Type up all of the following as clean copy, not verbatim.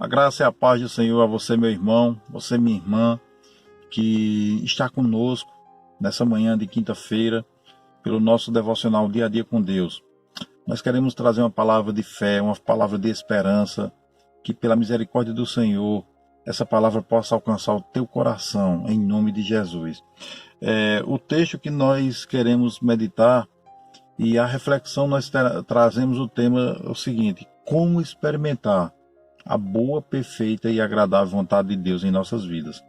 A graça e a paz do Senhor a você, meu irmão, você, minha irmã, que está conosco nessa manhã de quinta-feira, pelo nosso devocional Dia a Dia com Deus. Nós queremos trazer uma palavra de fé, uma palavra de esperança, que pela misericórdia do Senhor, essa palavra possa alcançar o teu coração, em nome de Jesus. O texto que nós queremos meditar e a reflexão, nós trazemos o tema o seguinte: como experimentar a boa, perfeita e agradável vontade de Deus em nossas vidas.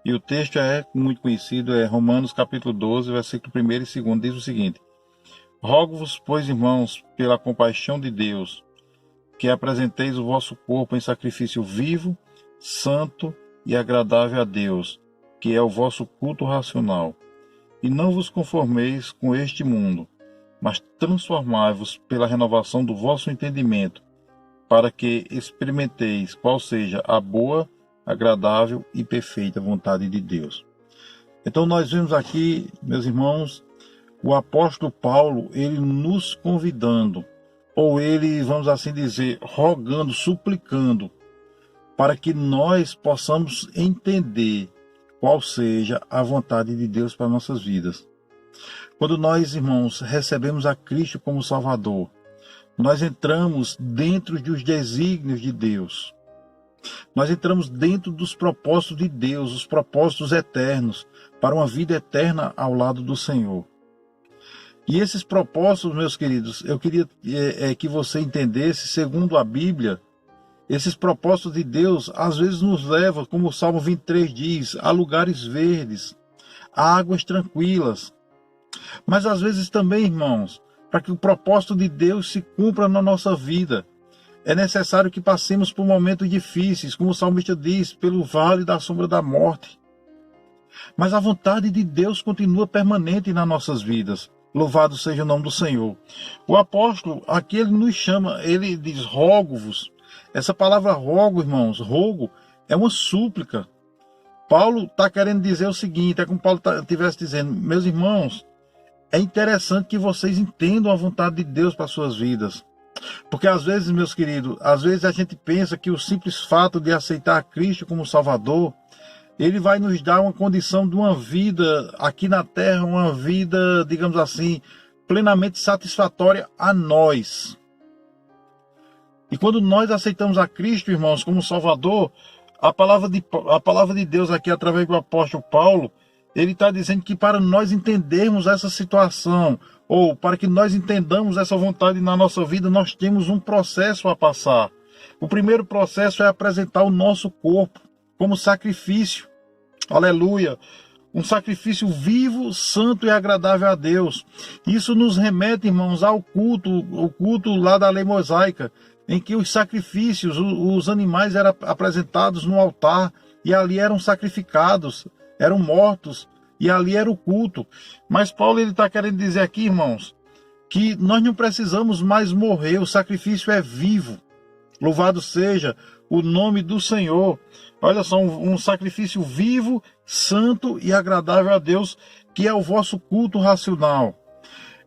E o texto é muito conhecido, é Romanos capítulo 12, versículo 1 e 2, diz o seguinte: rogo-vos, pois, irmãos, pela compaixão de Deus, que apresenteis o vosso corpo em sacrifício vivo, santo e agradável a Deus, que é o vosso culto racional. E não vos conformeis com este mundo, mas transformai-vos pela renovação do vosso entendimento, para que experimenteis qual seja a boa, agradável e perfeita vontade de Deus. Então nós vemos aqui, meus irmãos, o apóstolo Paulo, ele nos convidando, ou ele, vamos assim dizer, rogando, suplicando, para que nós possamos entender qual seja a vontade de Deus para nossas vidas. Quando nós, irmãos, recebemos a Cristo como Salvador, nós entramos dentro dos desígnios de Deus. Nós entramos dentro dos propósitos de Deus, os propósitos eternos, para uma vida eterna ao lado do Senhor. E esses propósitos, meus queridos, eu queria que você entendesse, segundo a Bíblia, esses propósitos de Deus, às vezes nos levam, como o Salmo 23 diz, a lugares verdes, a águas tranquilas. Mas às vezes também, irmãos, para que o propósito de Deus se cumpra na nossa vida, é necessário que passemos por momentos difíceis, como o salmista diz, pelo vale da sombra da morte. Mas a vontade de Deus continua permanente nas nossas vidas. Louvado seja o nome do Senhor. O apóstolo, aqui ele nos chama, ele diz, rogo-vos. Essa palavra rogo, irmãos, rogo, é uma súplica. Paulo está querendo dizer o seguinte, é como Paulo estivesse dizendo, meus irmãos, é interessante que vocês entendam a vontade de Deus para suas vidas. Porque às vezes, meus queridos, às vezes a gente pensa que o simples fato de aceitar Cristo como Salvador, ele vai nos dar uma condição de uma vida aqui na terra, uma vida, digamos assim, plenamente satisfatória a nós. E quando nós aceitamos a Cristo, irmãos, como Salvador, a palavra de Deus aqui, através do apóstolo Paulo, ele está dizendo que para nós entendermos essa situação, ou para que nós entendamos essa vontade na nossa vida, nós temos um processo a passar. O primeiro processo é apresentar o nosso corpo como sacrifício. Aleluia! Um sacrifício vivo, santo e agradável a Deus. Isso nos remete, irmãos, ao culto, o culto lá da lei mosaica, em que os sacrifícios, os animais eram apresentados no altar e ali eram sacrificados, eram mortos, e ali era o culto. Mas Paulo está querendo dizer aqui, irmãos, que nós não precisamos mais morrer, o sacrifício é vivo. Louvado seja o nome do Senhor. Olha só, um sacrifício vivo, santo e agradável a Deus, que é o vosso culto racional.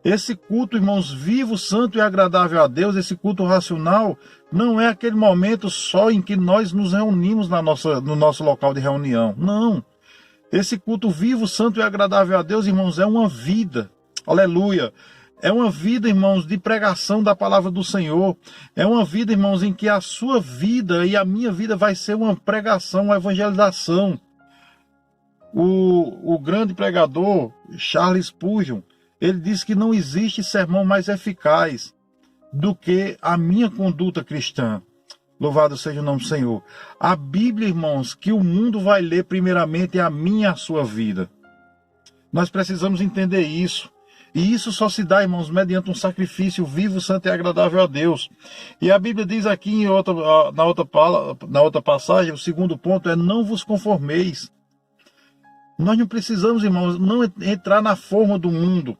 Esse culto, irmãos, vivo, santo e agradável a Deus, esse culto racional, não é aquele momento só em que nós nos reunimos no nosso local de reunião. Não. Esse culto vivo, santo e agradável a Deus, irmãos, é uma vida. Aleluia. É uma vida, irmãos, de pregação da palavra do Senhor. É uma vida, irmãos, em que a sua vida e a minha vida vai ser uma pregação, uma evangelização. O grande pregador, Charles Spurgeon, ele disse que não existe sermão mais eficaz do que a minha conduta cristã. Louvado seja o nome do Senhor. A Bíblia, irmãos, que o mundo vai ler primeiramente é a minha e a sua vida. Nós precisamos entender isso. E isso só se dá, irmãos, mediante um sacrifício vivo, santo e agradável a Deus. E a Bíblia diz aqui na outra passagem, o segundo ponto é: não vos conformeis. Nós não precisamos, irmãos, não entrar na forma do mundo.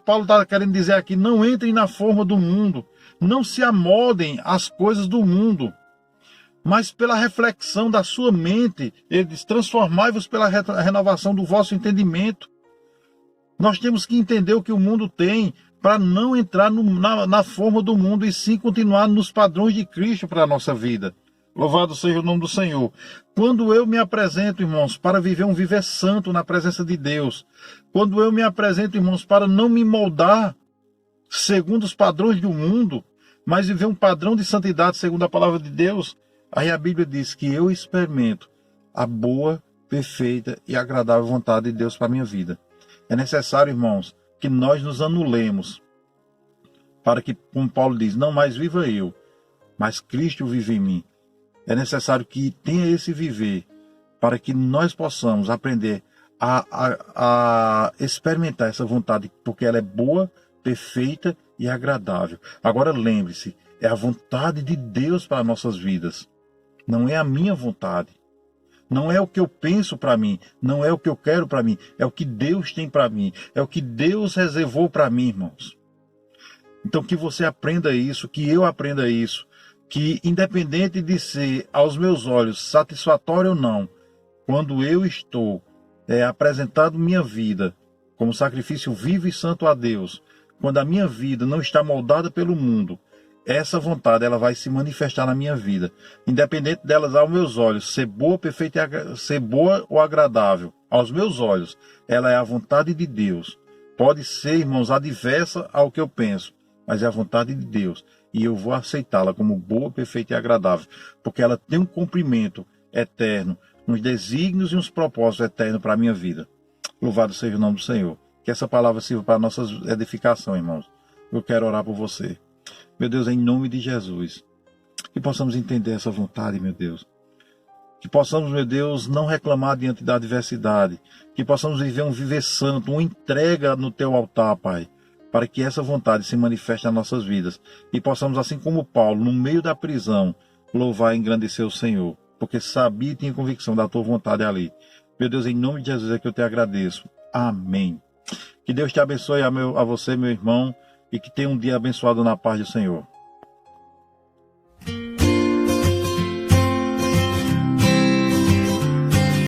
Paulo está querendo dizer aqui: não entrem na forma do mundo. Não se amoldem às coisas do mundo, mas pela reflexão da sua mente, ele diz: transformai-vos pela renovação do vosso entendimento. Nós temos que entender o que o mundo tem para não entrar na forma do mundo e sim continuar nos padrões de Cristo para a nossa vida. Louvado seja o nome do Senhor. Quando eu me apresento, irmãos, para viver um viver santo na presença de Deus, quando eu me apresento, irmãos, para não me moldar segundo os padrões do mundo, mas viver um padrão de santidade segundo a palavra de Deus, aí a Bíblia diz que eu experimento a boa, perfeita e agradável vontade de Deus para a minha vida. É necessário, irmãos, que nós nos anulemos para que, como Paulo diz, não mais viva eu, mas Cristo vive em mim. É necessário que tenha esse viver para que nós possamos aprender a experimentar essa vontade, porque ela é boa, perfeita e agradável. Agora lembre-se, é a vontade de Deus para nossas vidas. Não é a minha vontade. Não é o que eu penso para mim. Não é o que eu quero para mim. É o que Deus tem para mim. É o que Deus reservou para mim, irmãos. Então que você aprenda isso, que eu aprenda isso. Que independente de ser aos meus olhos satisfatório ou não, quando eu estou apresentado minha vida como sacrifício vivo e santo a Deus, quando a minha vida não está moldada pelo mundo, essa vontade ela vai se manifestar na minha vida, independente delas aos meus olhos ser boa, perfeita, ser boa ou agradável. Aos meus olhos, ela é a vontade de Deus. Pode ser, irmãos, adversa ao que eu penso, mas é a vontade de Deus. E eu vou aceitá-la como boa, perfeita e agradável, porque ela tem um cumprimento eterno, uns desígnios e uns propósitos eternos para a minha vida. Louvado seja o nome do Senhor. Que essa palavra sirva para a nossa edificação, irmãos. Eu quero orar por você. Meu Deus, em nome de Jesus, que possamos entender essa vontade, meu Deus. Que possamos, meu Deus, não reclamar diante da adversidade. Que possamos viver um viver santo, uma entrega no teu altar, Pai, para que essa vontade se manifeste nas nossas vidas. E possamos, assim como Paulo, no meio da prisão, louvar e engrandecer o Senhor, porque sabia e tinha convicção da tua vontade ali. Meu Deus, em nome de Jesus é que eu te agradeço. Amém. Que Deus te abençoe a você, meu irmão, e que tenha um dia abençoado na paz do Senhor.